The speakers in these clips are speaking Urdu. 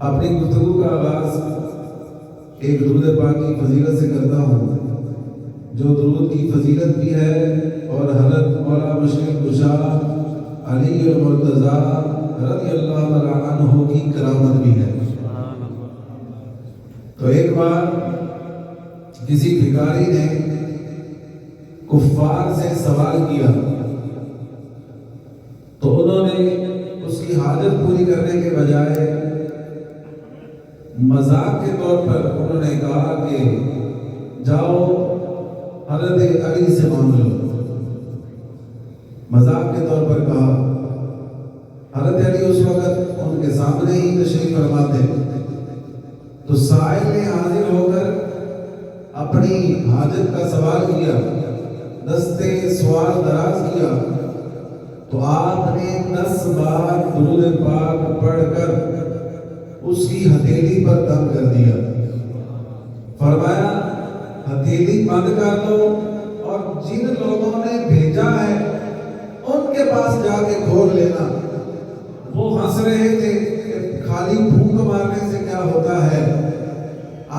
اپنی گفتگو کا آغاز ایک درود پاک کی فضیلت سے کرتا ہوں، جو درود کی فضیلت بھی ہے اور حضرت مولا مشکل کشا علی المرتضیٰ رضی اللہ تعالیٰ عنہ کی کرامت بھی ہے۔ تو ایک بار کسی بھکاری نے کفار سے سوال کیا تو انہوں نے اس کی حاجت پوری کرنے کے بجائے مذاق کے طور پر انہوں نے کہا کہ جاؤ حضرت علی سے مانگ لو۔ مذاق کے طور پر کہا۔ حضرت علی اس وقت ان کے سامنے ہی تشریف فرما تھے، تو سائل نے حاضر ہو کر اپنی حاجت کا سوال کیا، دستے سوال دراز کیا، تو آپ نے 10 بار درود پاک پڑھ کر اس کی ہتھیلی پر دم کر دیا۔ فرمایا ہتھیلی بند کر دو اور جن لوگوں نے بھیجا ہے ان کے پاس جا کے کھول لینا۔ وہ ہنس رہے تھے کہ خالی پھونک مارنے سے کیا ہوتا ہے۔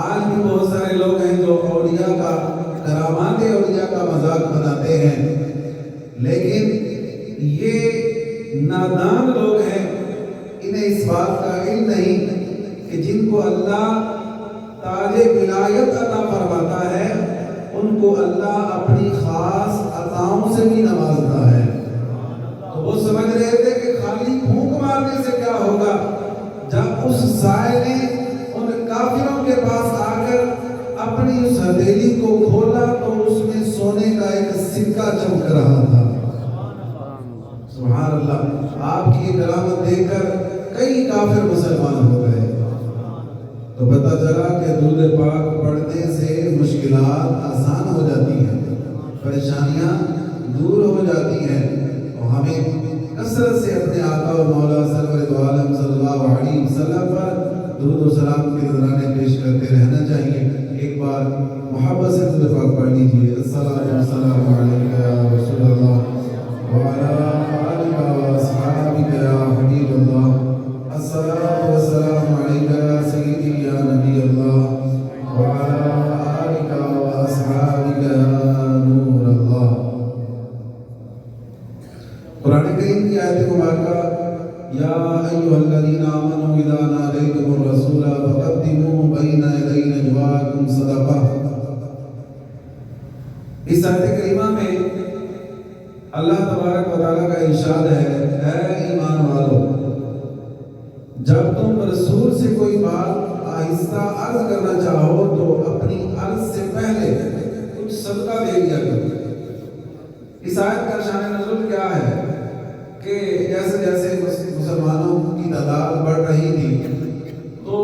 آج بھی بہت سارے لوگ ہیں جو اولیاء کا کرامات اولیاء کا مذاق بناتے ہیں، لیکن یہ نادان لوگ ہیں، انہیں اس بات کا علم نہیں کہ جن کو اللہ تاج ولایت عطا فرماتا ہے ان کو اللہ اپنی خاص عطاؤں سے بھی نوازتا ہے۔ تو وہ سمجھ رہے تھے کہ خالی پھونک مارنے سے کیا ہوگا۔ جب اس سائل نے ان کافروں کے پاس آ کر اپنی اس ہتھیلی کو کھولا تو اس میں سونے کا ایک سکہ چمک رہا تھا۔ سبحان اللہ۔ آپ کی کرامت دیکھ کر کئی کافر مسلمان ہو گئے۔ تو پتہ چلا کہ درود پاک پڑھنے سے مشکلات آسان ہو جاتی ہیں، پریشانیاں دور ہو جاتی ہیں، اور ہمیں کثرت سے اپنے آقا و مولا سرور دو عالم صلی اللہ علیہ وسلم پر درود و سلام کے نذرانے پیش کرتے رہنا چاہیے۔ ایک بار محبت سے درود پاک پڑھ لیجیے۔ الصلاۃ والسلام علیکہ یا رسول اللہ وعلی آلک و اصحابک یا حبیب اللہ۔ الصلاۃ والسلام علیکہ یا سیدی یا نبی اللہ وعلی آلک و اصحابک یا نور اللہ۔ قرآن کریم کی آیت مبارکہ یا ایھا الذین آمنوا اذا نادیتم الرسول فقدموا بین یدی نجواکم صدقہ۔ اس آیت کریمہ میں اللہ تبارک و تعالیٰ کا ارشاد ہے، اے ایمان والو، جب تم رسول سے کوئی بات آہستہ عرض کرنا چاہو تو اپنی عرض سے پہلے کچھ صدقہ دے دیا کرو۔ اس آیت کا شان نزول کیا ہے کہ جیسے جیسے مسلمانوں کی تعداد بڑھ رہی تھی تو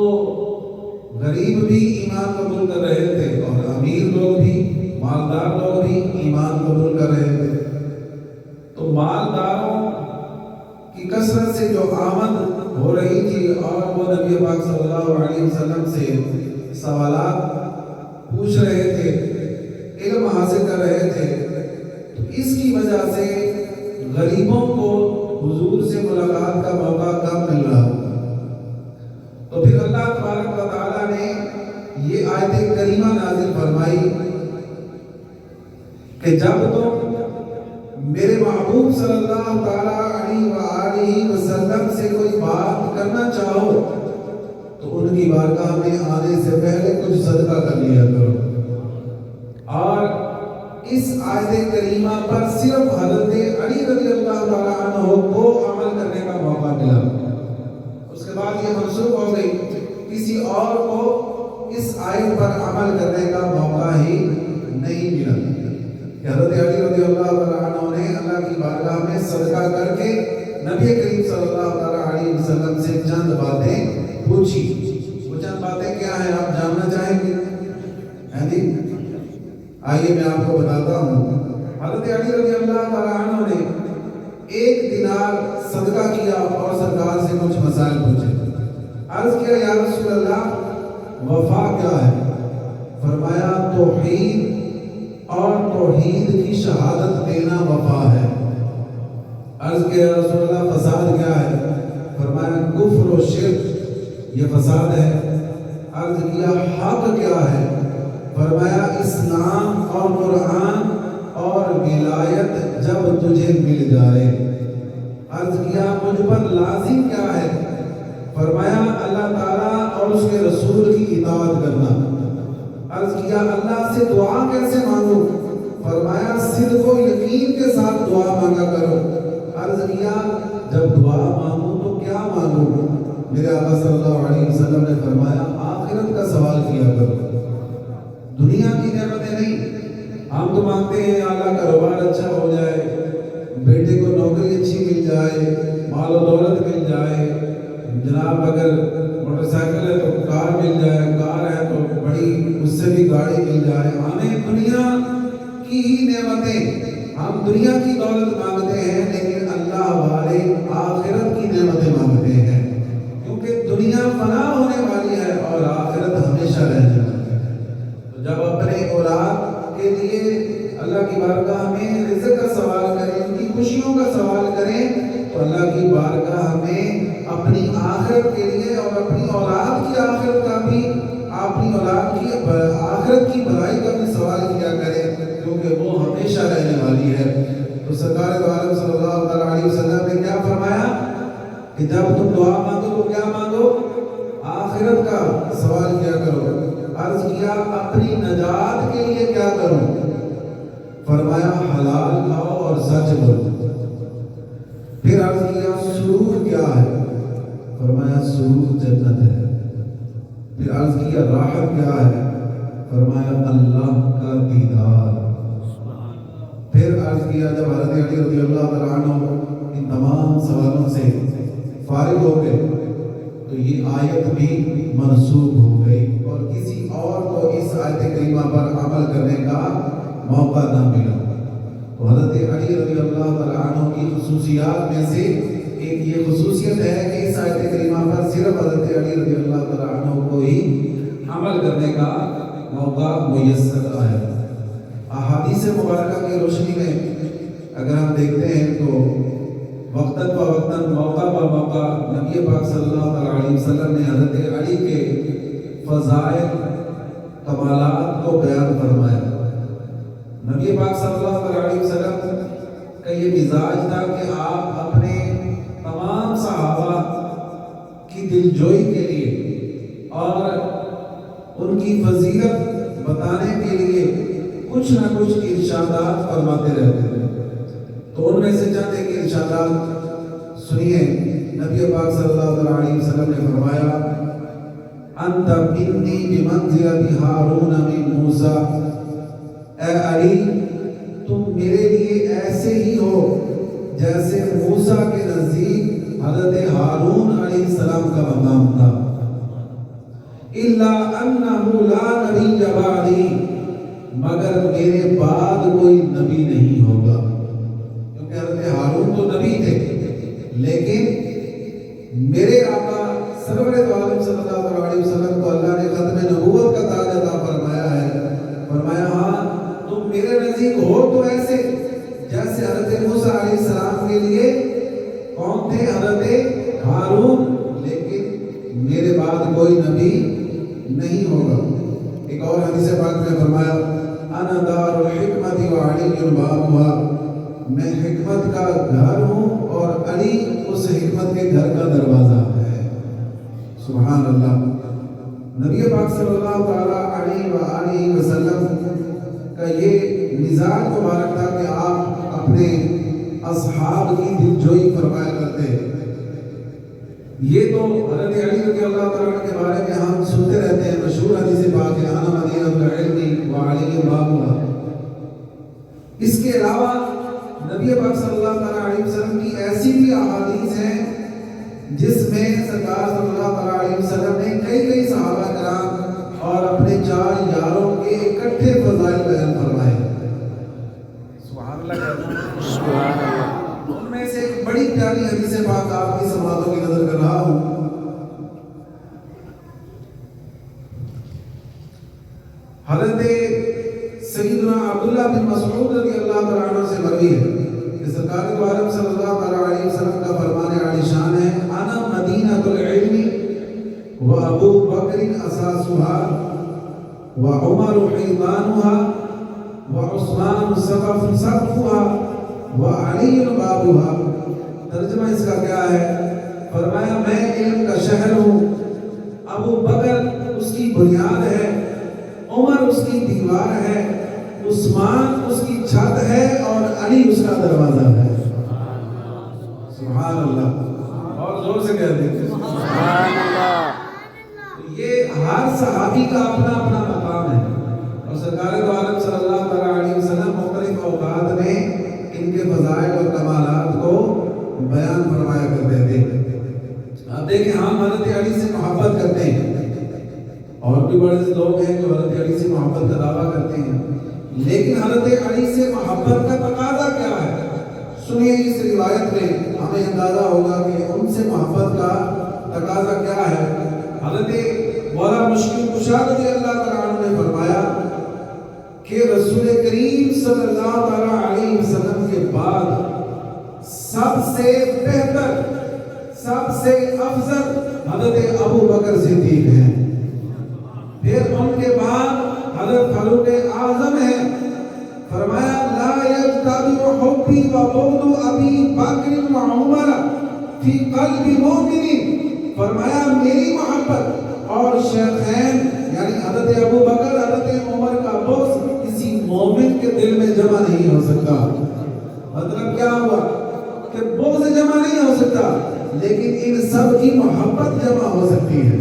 غریب بھی ایمان قبول کر رہے تھے اور امیر لوگ بھی، مالدار لوگ بھی ایمان قبول کر رہے تھے۔ تو مالداروں کی کثرت سے جو آمد ہو رہی تھی اور وہ نبی پاک صلی اللہ علیہ وسلم سے سوالات پوچھ رہے تھے، علم حاصل کر رہے تھے، تو اس کی وجہ سے غریبوں کو حضور سے ملاقات کا موقع کم مل رہا۔ تو پھر اللہ تبارک و تعالیٰ نے یہ آیت کریمہ نازل فرمائی کہ جب تم میرے محبوب صلی اللہ تعالیٰ علیہ وآلہ وسلم سے کوئی بات کرنا چاہو تو ان کی بارگاہ میں آنے سے پہلے کچھ صدقہ کر لیا کرو۔ اور اس آیت کریمہ پر صرف حضرت علی رضی اللہ تعالیٰ عنہ کو عمل کرنے کا موقع ملا، اس کے بعد یہ منسوخ ہو گئی، کسی اور کو اس آیت پر عمل کرنے کا موقع ہی نہیں ملا۔ کہ حضرت علی رضی اللہ تعالیٰ عنہ نے اللہ کی بارگاہ میں صدقہ کر کے نبی کریم صلی اللہ تعالیٰ علیہ وسلم سے چند باتیں پوچھی۔ وہ چند باتیں کیا ہیں آپ جاننا چاہیں گے؟ آئیے میں آپ کو بتاتا ہوں۔ حضرت علی رضی اللہ تعالیٰ عنہ نے 1 دینار صدقہ کیا اور سرکار سے کچھ مسائل پوچھے۔ عرض کیا یا رسول اللہ وفا کیا ہے؟ فرمایا توحید اور توحید کی شہادت دینا وفا ہے۔ عرض کیا یا رسول اللہ فساد کیا ہے؟ فرمایا کفر و شرک یہ فساد ہے؟ عرض کیا حق کیا ہے؟ فرمایا اسلام اور قرآن اور ولایت جب تجھے مل جائے۔ عرض کیا مجھ پر لازم کیا ہے؟ فرمایا اللہ تعالیٰ اور اس کے رسول کی اطاعت کرنا۔ عرض کیا اللہ سے دعا کیسے مانگوں؟ فرمایا صدق و یقین کے ساتھ دعا مانگا کرو۔ عرض کیا جب دعا مانگوں تو کیا مانگوں؟ میرے آقا صلی اللہ علیہ وسلم نے فرمایا آخرت کا سوال کیا کرو، دنیا کی نعمتیں نہیں۔ ہم تو مانگتے ہیں اللہ کاروبار اچھا ہو جائے، بیٹے کو نوکری اچھی مل جائے، مال و دولت مل جائے، جناب اگر موٹر سائیکل ہے تو کار مل جائے، کار ہے تو بڑی اس سے بھی گاڑی مل جائے۔ ہمیں دنیا کی ہی نعمتیں، ہم دنیا کی دولت مانگتے ہیں لیکن اللہ والے آخرت کی نعمتیں مانگتے ہیں، کیونکہ دنیا فنا ہونے والی ہے اور آخرت ہمیشہ رہنے والی ہے۔ تو جب اپنے اولاد کے لیے اللہ کی بارگاہ میں رزق کا سوال کریں، ان کی خوشیوں کا سوال کریں، تو اللہ کی بارگاہ میں اپنی آخرت کے لیے اور اپنی اولاد کی آخرت کا بھی، اپنی اولاد کی آخرت کی بھلائی کا بھی سوال کیا کریں، کیونکہ وہ ہمیشہ رہنے والی ہے۔ تو سرکار دو عالم صلی اللہ علیہ وسلم نے کیا فرمایا کہ جب تم دعا مانگو تو کیا مانگو؟ آخرت کا سوال کیا کرو۔ عرض کیا اپنی نجات کے لیے کیا کروں؟ فرمایا حلال کھاؤ اور سچ بولو۔ پھر عرض کیا سرور کیا ہے؟ فرمایا سرور جنت ہے۔ پھر عرض کیا راحت کیا ہے؟ فرمایا اللہ کا دیدار۔ پھر عرض کیا جب حضرت علی رضی اللہ تعالیٰ عنہ ان تمام سوالوں سے فارغ ہو گئے تو یہ آیت بھی منسوخ ہو گئی اور کسی اور کو اس آیت کریمہ پر عمل کرنے کا موقع نہ ملا۔ تو حضرت علی رضی اللہ تعالیٰ عنہ کی خصوصیات میں سے ایک یہ خصوصیت ہے کہ اس آیت کریمہ پر صرف حضرت علی رضی اللہ تعالیٰ عنہ کو ہی عمل کرنے کا موقع میسر آیا۔ احادیث مبارکہ کی روشنی میں اگر ہم دیکھتے ہیں تو وقتاً فوقتاً موقع پر موقع نبی پاک صلی اللہ علیہ وسلم نے حضرت علی کے فضائل کمالات کو بیان فرمایا۔ نبی پاک صلی اللہ علیہ وسلم کا یہ مزاج تھا کہ آپ اپنے تمام صحابہ کی دلجوئی کے لیے اور ان کی فضیلت بتانے کے لیے کچھ نہ کچھ ارشادات فرماتے رہتے تھے۔ تو ان میں سے چند ایک ارشادات سنیے۔ نبی پاک صلی اللہ علیہ وسلم نے فرمایا انت منی بمنزلۃ ہارون من موسیٰ، اے علی تم میرے لیے ایسے ہی ہو جیسے موسیٰ کے نزدیک حضرت ہارون علیہ السلام کا مقام تھا۔ الا انہ لا نبی بعدی، مگر میرے بعد کوئی نبی نہیں ہوگا، کیونکہ حضرت ہارون تو نبی تھے لیکن میرے آقا سرور دو عالم صلی اللہ علیہ وسلم کو اللہ نے ختم نبوت کا تاج عطا فرمایا ہے۔ فرمایا ہاں تم میرے نزدیک ہو تو ایسے جیسے حضرت موسیٰ علیہ السلام کے لیے کون تھے؟ حضرت ہارون، لیکن میرے بعد کوئی نبی نہیں ہوگا۔ ایک اور حدیث پاک میں فرمایا انا دار الحکمت وعلی بابها، میں حکمت کا گھر ہوں اور علی اس حکمت کے گھر کا دروازہ ہے۔ سبحان اللہ۔ نبی پاک صلی اللہ علیہ وآلہ وسلم کا یہ مزاج مبارک تھا کہ آپ اپنے اصحاب کی دلجوئی فرمایا کرتے۔ یہ تو حضرت علی رضی اللہ تعالیٰ کے بارے میں ہم سنتے رہتے ہیں، مشہور حدیث پاک ہے انا مدینۃ العلم وعلی بابها۔ اس کے علاوہ نبی پاک صلی اللہ علیہ وسلم کی ایسی بھی احادیث ہیں جس میں سرکار صلی اللہ علیہ وسلم نے کئی صحابہ کرام اور اپنے چار یاروں کے اکٹھے فضائل بیان فرمائے۔ سبحان اللہ، سبحان اللہ۔ ان میں سے ایک بڑی پیاری حدیث پاک آپ کی سماعتوں کی نظر کر رہا ہوں۔ حضرت سیدنا عبداللہ بن مسعود رضی اللہ تعالیٰ عنہ سے مروی ہے کہ سرکار دو عالم صلی اللہ علیہ وسلم کا فرمان عالی شان ہے انا مدینۃ العلم وابو بکر اساسها وعمر حيطانها وعثمان سقفها وعلی بابها. ترجمہ اس کا کیا ہے؟ فرمایا میں علم کا شہر ہوں، ابو بکر اس کی بنیاد ہے، عمر اس کی دیوار ہے، عثمان اس کی چھت ہے اور علی اس کا دروازہ ہے. سبحان اللہ، اور زور سے کہہ دیں سبحان اللہ. یہ ہر صحابی کا اپنا اپنا مقام ہے، اور سرکار دو عالم صلی اللہ علیہ وسلم مختلف اوقات میں ان کے فضائل اور کمالات کو بیان فرمایا کرتے تھے. آپ دیکھیں ہم حضرت علی سے محبت کرتے ہیں، اور بھی بڑے لوگ ہیں جو حضرت علی سے محبت کا دعویٰ کرتے ہیں، لیکن حضرت علی سے محبت کا تقاضا کیا ہے؟ سنیے اس روایت میں ہمیں اندازہ ہوگا کہ ان سے محبت کا تقاضا کیا ہے. حضرت مولا مشکل کشا رضی اللہ تعالیٰ عنہ نے فرمایا کہ رسول کریم صلی اللہ علیہ وسلم کے بعد سب سے بہتر، سب سے افضل حضرت ابو بکر صدیق ہیں، پھر ان کے بعد حضرت فاروق اعظم ہیں. فرمایا لا یجتمع حبی و بغض ابی بکر و عمر فی قلب مومن. فرمایا میری محبت اور شیخین یعنی حضرت ابو بکر حضرت عمر کا بغض کسی مومن کے دل میں جمع نہیں ہو سکتا. مطلب کیا ہوا کہ بغض جمع نہیں ہو سکتا، لیکن ان سب کی محبت جمع ہو سکتی ہے.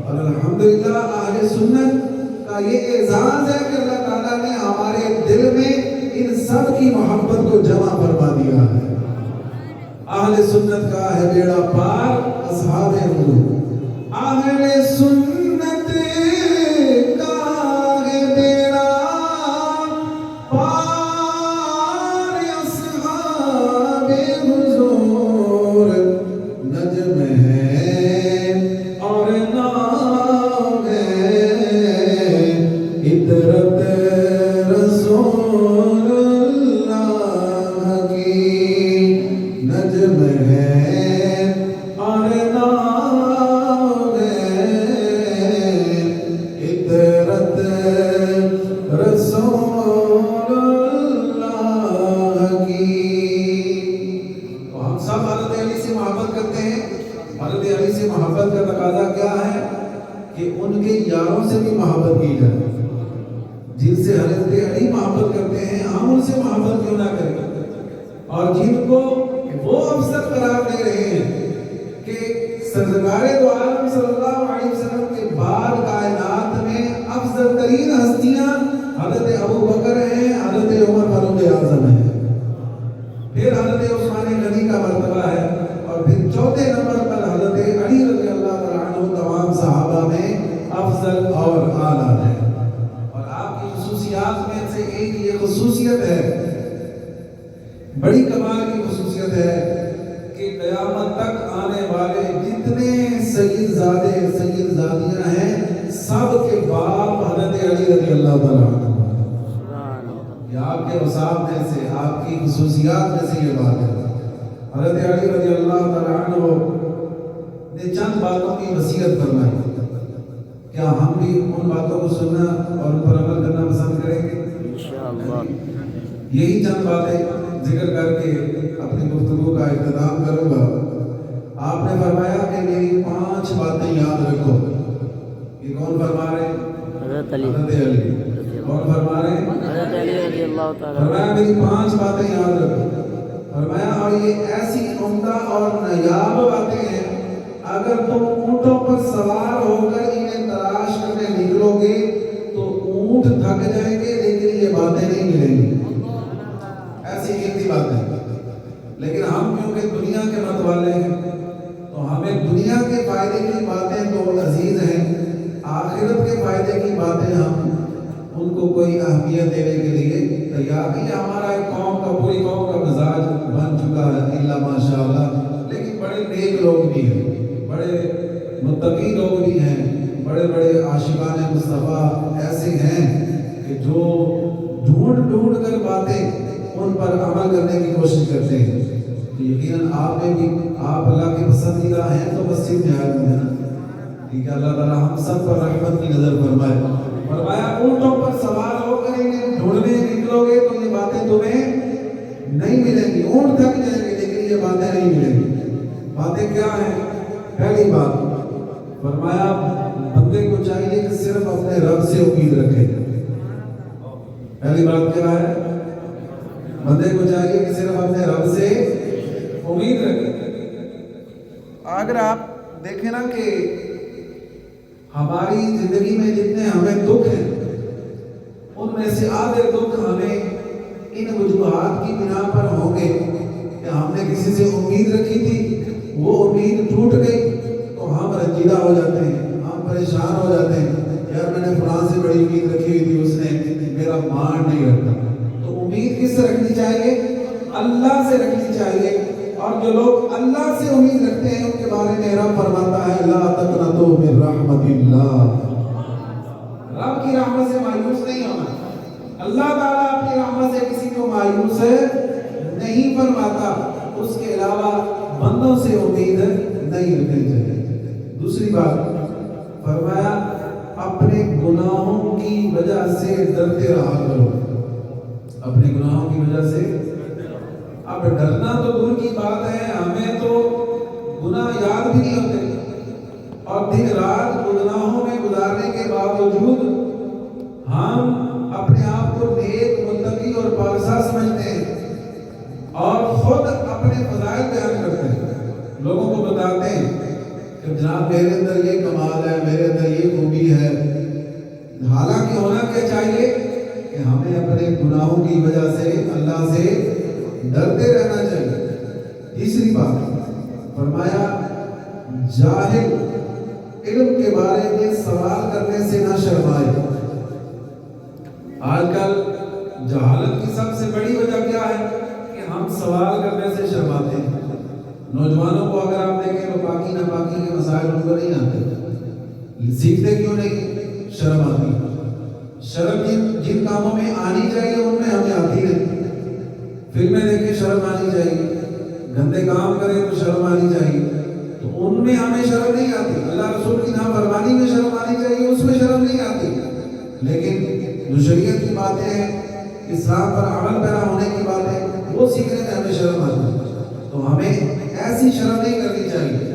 اور الحمدللہ اہل سنت کا یہ اعزاز ہے کہ اللہ تعالیٰ نے ہمارے دل میں ان سب کی محبت کو جمع فرما دیا ہے. اہل سنت کا ہے بیڑا پار اصحاب حضور. اہل سنت کا ہے بیڑا پار اصحاب حضور. نجم ہے اور نام ہے عطرت رسول اللہ کی. نجم ہے اور نام ہے عطرت رسول اللہ کی. تو ہم سب حضرت علی سے محبت کرتے ہیں. حضرت علی سے محبت کا تقاضا کیا ہے کہ ان کے یاروں سے بھی محبت کی جائے. جن سے حضرت علی محبت کرتے ہیں ہم ان سے محبت کیوں نہ کریں، اور جن کو وہ افضل قرار دے رہے ہیں کہ سرکار دو عالم صلی اللہ علیہ وسلم کے بعد کائنات میں افضل ترین ہستیاں حضرت ابو بکر ہیں، حضرت عمر فاروق اعظم ہیں، پھر حضرت عثمان غنی کا مرتبہ ہے، اور پھر چوتھے نمبر پر حضرت علی رضی اللہ تعالیٰ عنہ تمام صحابہ میں افضل اور اعلیٰ ہے. اور آپ کی خصوصیات میں سے ایک یہ خصوصیت ہے، بڑی کمال کی خصوصیت ہے کہ قیامت تک آنے والے جتنے سید زادے سید زادیاں ہیں سب کے باپ حضرت علی رضی اللہ تعالیٰ عنہ. یہ آپ کے اوصاف میں سے، آپ کی خصوصیات میں سے یہ بات ہے. حضرت علی رضی اللہ تعالیٰ عنہ نے چند باتوں کی وصیت فرمائی. کیا ہم بھی ان باتوں کو سننا اور ان پر عمل کرنا پسند کریں گے؟ انشاءاللہ. یہی چند باتیں ذکر کر کے اپنی گفتگو کا اختتام کروں گا. آپ نے فرمایا کہ میری 5 باتیں یاد رکھو. یہ کون فرما رہے ہیں؟ حضرت علی. کون فرما رہے ہیں؟ حضرت علی رضی اللہ تعالیٰ. فرمایا میری 5 باتیں یاد رکھو. فرمایا اور یہ ایسی عمدہ اور نایاب باتیں ہیں، اگر تم اونٹوں پر سوار ہو کر انہیں تلاش کرنے نکلو گے تو اونٹ تھک جائیں گے، لیکن یہ باتیں نہیں ملیں گی. ایسی قیمتی باتیں. لیکن ہم کیونکہ دنیا کے مت والے ہیں تو ہمیں دنیا کے فائدے کی باتیں تو عزیز ہیں، آخرت کے فائدے کی باتیں ہم ان کو کوئی اہمیت دینے کے لیے تیار نہیں. ہمارا ایک قوم کا، پوری قوم کا مزاج بن چکا ہے الا ماشاءاللہ. لیکن بڑے نیک لوگ بھی ہیں، بڑے متقی لوگ بھی ہیں، بڑے بڑے عاشقان مصطفیٰ ایسے ہیں کہ جو ڈھونڈ کر باتیں ان پر عمل کرنے کی کوشش کرتے ہیں. تو یقیناً آپ میں بھی، آپ اللہ کے پسندیدہ ہیں تو مسجد میں آئے ہوئے ہیں. ٹھیک ہے، اللہ تعالیٰ ہم سب پر رحمت کی نظر فرمائے۔ فرمایا اونٹوں پر سوار ہو کر انہیں ڈھونڈنے نکلو گے تو یہ باتیں تمہیں نہیں ملیں گی، اونٹ تھک جائیں گے لیکن یہ باتیں نہیں ملیں گی۔ باتیں کیا ہیں؟ پہلی بات فرمایا بندے کو چاہیے کہ صرف اپنے رب سے امید رکھے۔ پہلی بات کیا ہے؟ بندے کو چاہیے کہ صرف اپنے رب سے امید رکھے۔ اگر آپ دیکھیں نا کہ ہماری زندگی میں جتنے ہمیں دکھ ہیں ان میں سے آدھے دکھ ہمیں ان وجوہات کی بنا پر ہوں گے کہ ہم نے کسی سے امید رکھی تھی، وہ امید ٹوٹ گئی تو ہم رنجیدہ ہو جاتے ہیں، ہم پریشان ہو جاتے ہیں، یار میں نے فلاں سے بڑی امید رکھی ہوئی تھی، اس نے میرا مان نہیں رکھا۔ تو امید کس سے رکھنی چاہیے؟ اللہ سے رکھنی چاہیے۔ اور جو لوگ اللہ سے امید رکھتے ہیں ان کے بارے میں رب فرماتا ہے لا تقنطوا من رحمت اللہ، رب کی رحمت سے مایوس نہیں ہونا۔ اللہ تعالیٰ اپنی رحمت سے کسی کو مایوس نہیں فرماتا، اس کے علاوہ بندوں سے امید نہیں رکھنی چاہیے۔ دوسری بات فرمایا اپنے گناہوں کی وجہ سے ڈرتے رہا کرو، اپنے گناہوں کی وجہ سے۔ اب ڈرنا تو دور کی بات ہے، ہمیں تو گناہ یاد بھی نہیں ہوتے، اور دن رات گناہوں میں گزارنے کے باوجود ہم اپنے آپ کو نیک، متقی اور پارسا سمجھتے ہیں اور خود اپنے فضائل بیان کرتے ہیں، لوگوں کو بتاتے ہیں کہ جناب میرے اندر یہ کمال ہے، میرے اندر یہ خوبی ہے۔ حالانکہ ہونا کیا چاہیے کہ ہمیں اپنے گناہوں کی وجہ سے اللہ سے ڈرتے رہنا چاہیے۔ تیسری بات فرمایا جاہل علم کے بارے میں سوال کرنے سے نہ شرمائے۔ آج کل جہالت کی سب سے بڑی وجہ کیا ہے کہ ہم سوال کرنے سے شرماتے ہیں۔ نوجوانوں کو اگر آپ دیکھیں تو پاکی ناپاکی کے مسائل ان کو نہیں آتے، سیکھتے کیوں نہیں؟ شرم آتی۔ شرم جن کاموں میں آنی چاہیے ان میں ہمیں آتی نہیں۔ فلمیں دیکھیں شرم آنی چاہیے، گندے کام کریں تو شرم آنی چاہیے، تو ان میں ہمیں شرم نہیں آتی۔ اللہ رسول کی نافرمانی میں شرم آنی چاہیے، اس میں شرم نہیں آتی۔ لیکن جو شریعت کی باتیں ہیں، اسلام پر عمل پیرا ہونے کی باتیں، وہ سیکھنے میں ہمیں شرم آتی ہے۔ تو ہمیں ایسی شرم نہیں کرنی چاہیے،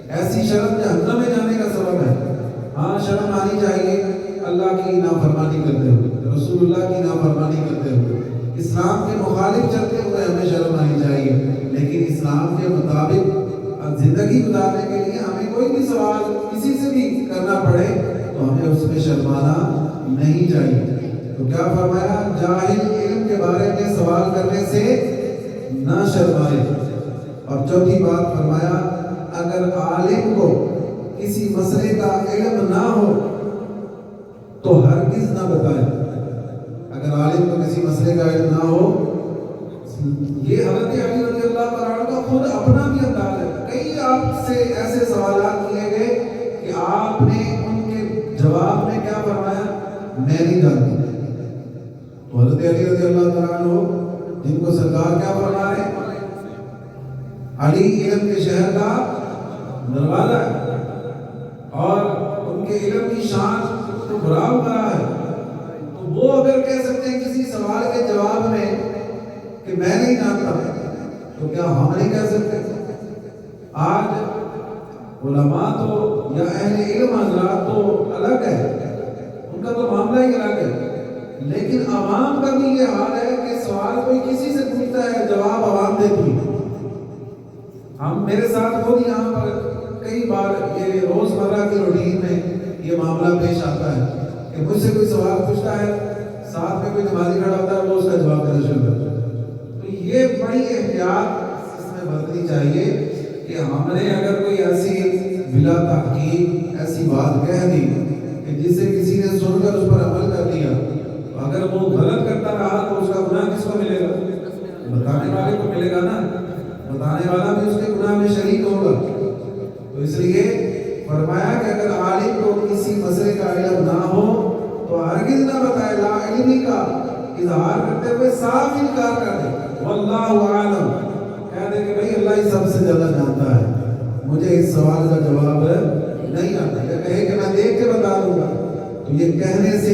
ایسی شرم جہنم میں جانے کا سبب ہے۔ ہاں شرم آنی چاہیے اللہ کی نافرمانی کرتے ہوئے، رسول اللہ کی نافرمانی کرتے ہوئے، اسلام کے مخالف چلتے ہوئے ہمیں شرم آنی چاہیے، لیکن اسلام کے مطابق زندگی گزارنے کے لیے ہمیں کوئی بھی سوال کسی سے بھی کرنا پڑے تو ہمیں اس میں شرمانا نہیں چاہیے۔ تو کیا فرمایا؟ جاہل علم کے بارے میں سوال کرنے سے نہ شرمائے۔ اور چوتھی بات فرمایا اگر عالم کو کسی مسئلے کا علم نہ ہو تو ہرگز نہ بتائے۔ اگر عالم کو کسی مسئلے کا علم نہ ہو، یہ حضرت علی رضی اللہ تعالیٰ کا خود اپنا بھی انداز ہے۔ کئی آپ سے ایسے سوالات کیے گئے کہ آپ نے ان کے جواب میں کیا فرمایا؟ میں نہیں جانتا۔ تو حضرت علی رضی اللہ تعالیٰ جن کو سرکار کیا فرما رہے ہیں؟ علی علم کے شہر کا دروازہ ہے، اور ان کے علم کی شان تو برابر بنا ہے۔ تو وہ اگر کہہ سکتے ہیں کسی سوال کے جواب میں کہ میں نہیں جانتا، تو کیا ہم نہیں کہہ سکتے؟ آج علماء تو یا اہل علم حضرات تو الگ ہے، ان کا تو معاملہ ہی الگ ہے، لیکن عوام کا بھی یہ حال ہے کہ سوال کوئی کسی سے پوچھتا ہے، جواب عوام دیتی ہے۔ ہم میرے ساتھ خود یہاں پر کئی بار یہ روزمرہ کی روٹین میں یہ معاملہ پیش آتا ہے کہ مجھ سے کوئی سوال پوچھتا ہے، ساتھ میں کوئی نمازی کھڑا ہوتا ہے، وہ اس کا جواب دینا شروع کرتا ہے۔ تو یہ بڑی احتیاط اس میں برتنی چاہیے کہ ہم نے اگر کوئی ایسی بلا تحقیق ایسی بات کہہ دی کہ جس سے کسی نے سن کر اس پر عمل کر لیا، تو اگر وہ غلط کرتا رہا تو اس کا گناہ کس کو ملے گا؟ بتانے والے کو ملے گا نا، بتانے والا بھی اس کے گناہ میں شریک ہوگا۔ تو اس لیے فرمایا کہ اگر عالم کو کسی مسئلے کا علم نہ ہو تو ہرگز نہ بتائے، لا علمی کا اظہار کرتے ہوئے صاف انکار کر دے، واللہ عالم، کہہ دے کہ بھئی اللہ ہی سب سے زیادہ جانتا ہے، مجھے اس سوال کا جواب نہیں آتا ہے۔ تو یہ کہنے سے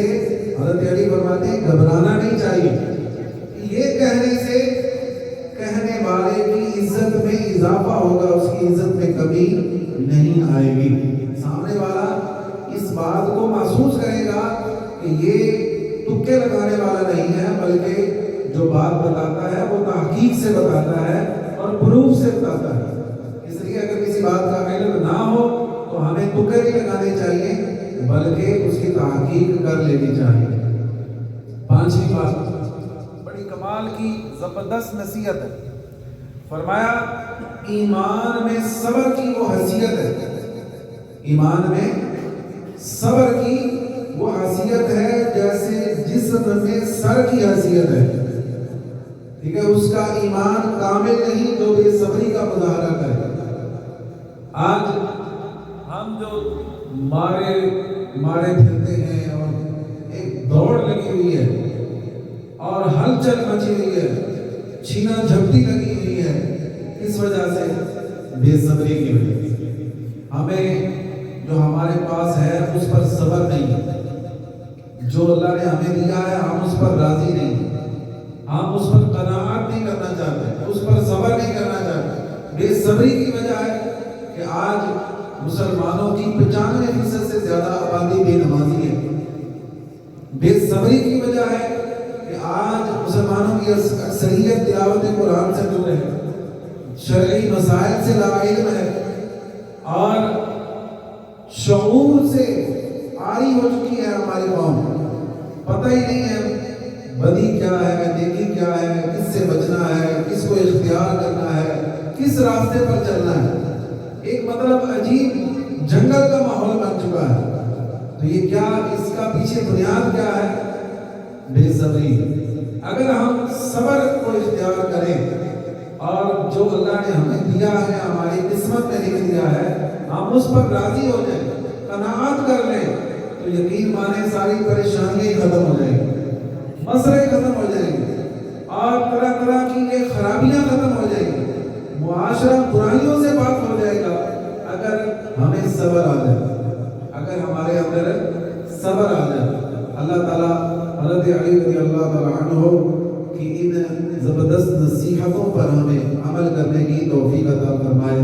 حضرت علی فرماتے ہیں گھبرانا نہیں چاہیے. یہ کہنے سے کہنے والے کی عزت میں اضافہ ہوگا, اس کی عزت میں کمی نہیں آئے گی. سامنے والا اس بات کو محسوس کرے گا کہ یہ تکے لگانے والا نہیں ہے, بلکہ جو بات بتاتا ہے وہ تحقیق سے بتاتا ہے اور پروف سے بتاتا ہے. اس لیے اگر کسی بات کا علم نہ ہو تو ہمیں تکے نہیں لگانے چاہیے, بلکہ اس کی تحقیق کر لینی چاہیے. پانچویں بات بڑی کمال کی زبردست نصیحت ہے. فرمایا ایمان میں صبر کی وہ حیثیت ہے, ایمان میں صبر کی وہ حیثیت ہے جیسے جسم میں سر کی حیثیت ہے. ٹھیک ہے, اس کا ایمان کامل نہیں جو بے صبری کا مظاہرہ کرے. آج ہم جو مارے پھرتے ہیں اور ایک دوڑ لگی ہوئی ہے اور ہلچل مچی ہوئی ہے, چھینا جھپٹی لگی ہوئی ہے, کس وجہ سے؟ بے صبری کی وجہ سے. ہمیں جو ہمارے پاس ہے اس پر صبر نہیں, جو اللہ نے ہمیں دیا ہے ہم اس پر راضی نہیں, ہم اس پر قناعت نہیں کرنا چاہتے, اس پر صبر نہیں کرنا چاہتے. بے صبری کی وجہ ہے کہ آج مسلمانوں کی 95% سے زیادہ آبادی بے نمازی ہے. بے صبری کی وجہ ہے کہ آج مسلمانوں کی اکثریت تلاوت قرآن سے دور ہے, شرعی مسائل سے لا علم ہے اور شعور سے عاری ہو چکی ہے ہماری قوم. پتہ ہی نہیں ہے بدی کیا ہے, نیکی کیا ہے, کس سے بچنا ہے, کس کو اختیار کرنا ہے, کس راستے پر چلنا ہے. ایک مطلب عجیب جنگل کا ماحول بن چکا ہے. تو یہ کیا, اس کا پیچھے بنیاد کیا ہے؟ بے صبری. اگر ہم صبر کو اختیار کریں اور جو اللہ نے ہمیں دیا ہے, ہماری قسمت میں لکھ دیا ہے, ہم اس پر راضی ہو جائیں, قناعت کر لیں, تو یقین مانیں ساری پریشانیاں ختم ہو جائیں گی, مسئلے ختم ہو جائیں گے اور طرح طرح کی یہ خرابیاں ختم ہو جائیں گی, معاشرہ برائیوں سے پاک ہو جائے گا اگر ہمیں صبر آ جائے, اگر ہمارے اندر صبر آ جائے. اللہ تعالیٰ حضرت علی رضی اللہ تعالیٰ عنہ کی ان زبردست نصیحتوں پر ہمیں عمل کرنے کی توفیق عطا فرمائے.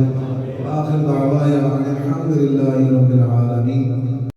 آخر دعوانا الحمد للہ رب العالمین.